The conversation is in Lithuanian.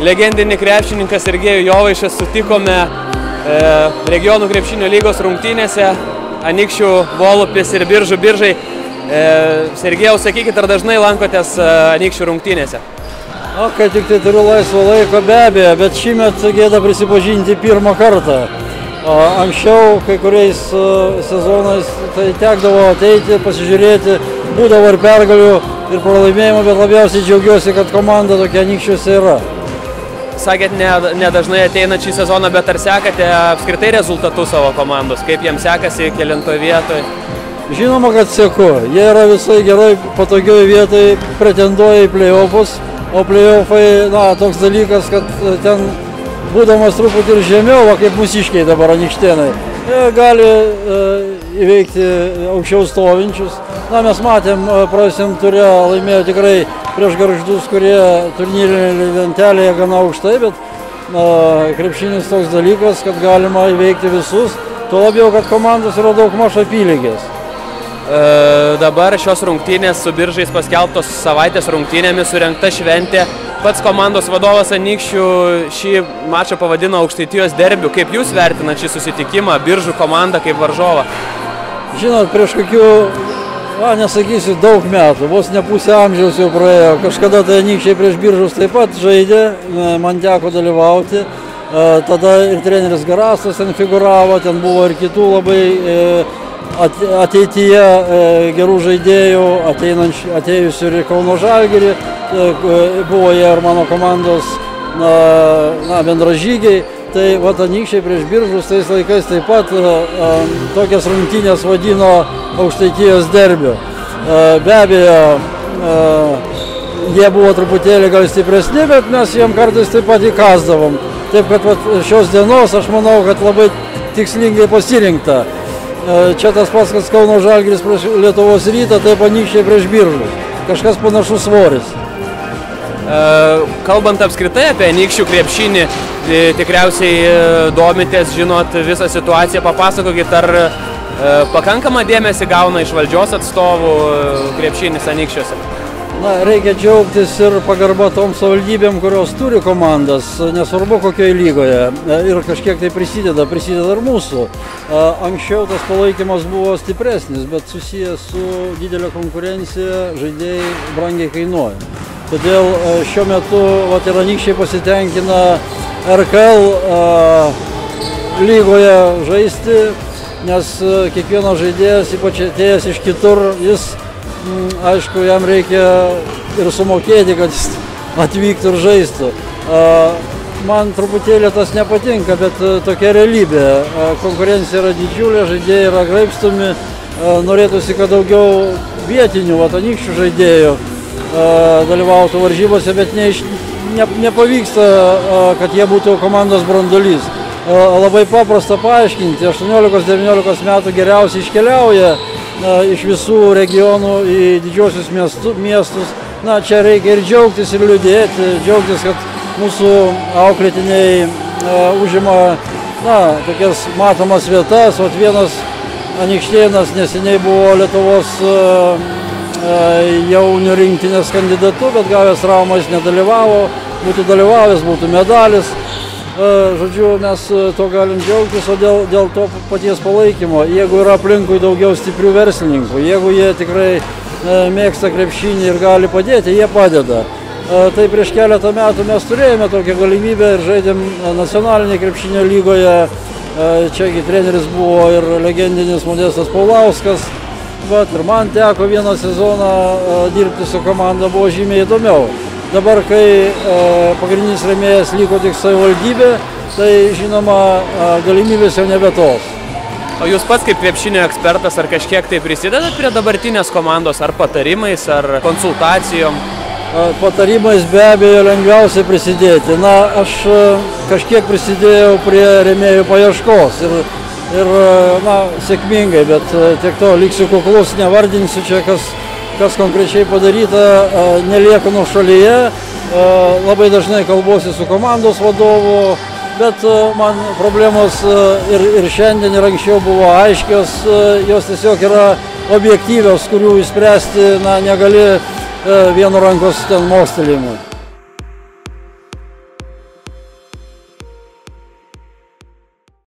legendinį krepšininką Sergejų Jovaišą sutikome regionų krepšinio lygos rungtynėse Anykščių Volupės ir Biržų Biržai. Sergejau, sakykit, ar dažnai lankotės Anykščių rungtynėse? Kai tik tai turiu laisvo laiko, be abejo, bet šįmet gėda prisipažinti pirmą kartą. Anksčiau kai kuriais sezonais tai tekdavo ateiti, pasižiūrėti, būdavo ir pergalių, ir pralaimėjimų, bet labiausiai džiaugiuosi, kad komanda tokia Anykščiuose yra. Sakėt, nedažnai ateinat šį sezoną, bet ar sekate apskritai rezultatus savo komandos? Kaip jiems sekasi, kelintoje vietoje? Žinoma, kad seku. Jie yra visai gerai, patogioje vietoje, pretenduoja į play-offus, o play-offai, toks dalykas, kad ten būdamas truputį ir žemiau, kaip mūsiškiai dabar Anykštėnai, gali įveikti aukščiau stovinčius. Mes matėm, praėjusiam ture laimėjo tikrai prieš Gargždus, kurie turnyrinėje lentelėje gana aukštai, bet krepšinis toks dalykas, kad galima įveikti visus, tuo labiau, kad komandos yra daugmaž apylygės. Dabar šios rungtynės su Biržais paskelbtos savaitės rungtynėmis surengta šventė. Pats komandos vadovas Anykščių šį mačą pavadino Aukštaitijos derbiu. Kaip jūs vertinat šį susitikimą, Biržų komandą kaip varžovą? Žinot, prieš kokių, nesakysiu, daug metų, vos ne pusę amžiaus jau praėjo. Kažkada tai Anykščiai prieš Biržus taip pat žaidė, man teko dalyvauti. Tada ir treneris Garastas ten figuravo, ten buvo ir kitų labai ateityje gerų žaidėjų, atėjusių ir Kauno Žalgirį, buvo jie ir mano komandos bendražygiai. Tai Anykščiai prieš Biržus tais laikais taip pat tokias rungtynės vadino Aukštaitijos derbiu. Be abejo, jie buvo truputėlį gal stipresni, bet mes jiem kartais taip pat įkasdavom. Taip kad šios dienos aš manau, kad labai tikslingai pasirinkta. Čia tas pats, kas Kauno Žalgiris prieš Lietuvos Rytą, taip Anykščiai prieš Biržus. Kažkas panašus svoris. Kalbant apskritai apie Anykščių krepšinį, tikriausiai domitės, žinot visą situaciją, papasakokit, ar pakankamą dėmesį gauna iš valdžios atstovų krepšinis Anykščiuose? Reikia džiaugtis ir pagarba tom savivaldybėm, kurios turi komandas, nesvarbu kokioje lygoje, ir kažkiek tai prisideda ir mūsų. Anksčiau tas palaikymas buvo stipresnis, bet susijęs su didelė konkurencija, žaidėjai brangiai kainuoja. Todėl šiuo metu ir Anykščiai pasitenkina RKL lygoje žaisti, nes kiekvienas žaidėjas, ypač atėjęs iš kitur, jis aišku, jam reikia ir sumokėti, kad jis atvyktų ir žaistų. Man truputėlį tas nepatinka, bet tokia realybė. Konkurencija yra didžiulė, žaidėjai yra graibstomi. Norėtųsi, kad daugiau vietinių Anykščių žaidėjų dalyvautų varžybose, bet nepavyksta, kad jie būtų komandos branduolys. Labai paprasta paaiškinti, 18-19 metų geriausiai iškeliauja iš visų regionų į didžiosius miestus. Čia reikia ir džiaugtis, ir liūdėti, džiaugtis, kad mūsų auklėtiniai užima tokias matomas vietas. Vienas Anykštėnas neseniai buvo Lietuvos jaunių rinktinės kandidatu, bet gavęs traumą jis nedalyvavo, būtų dalyvavęs, būtų medalis. Žodžiu, mes to galim džiaugtis, o dėl to paties palaikymo, jeigu yra aplinkui daugiau stiprių verslininkų, jeigu jie tikrai mėgsta krepšinį ir gali padėti, jie padeda. Tai prieš keletą metų mes turėjome tokią galimybę ir žaidėm nacionalinėje krepšinio lygoje. Čiagi treneris buvo ir legendinis Modestas Paulauskas, bet ir man teko vieną sezoną dirbti su komanda, buvo žymiai įdomiau. Dabar, kai pagrindinis rėmėjas liko tik savivaldybė, tai žinoma galimybės jau nebe tos. O jūs pats kaip krepšinio ekspertas, ar kažkiek tai prisidedat prie dabartinės komandos, ar patarimais, ar konsultacijom? Patarimais be abejo lengviausiai prisidėti. Aš kažkiek prisidėjau prie rėmėjų paieškos ir sėkmingai, bet tiek to liksiu kuklus, nevardinsiu čia, kas konkrečiai padaryta, nelieku nuošalyje. Labai dažnai kalbuosi su komandos vadovu, bet man problemos ir šiandien ir anksčiau buvo aiškios, jos tiesiog yra objektyvios, kurių išspręsti negali vienu rankos mostelėjimu.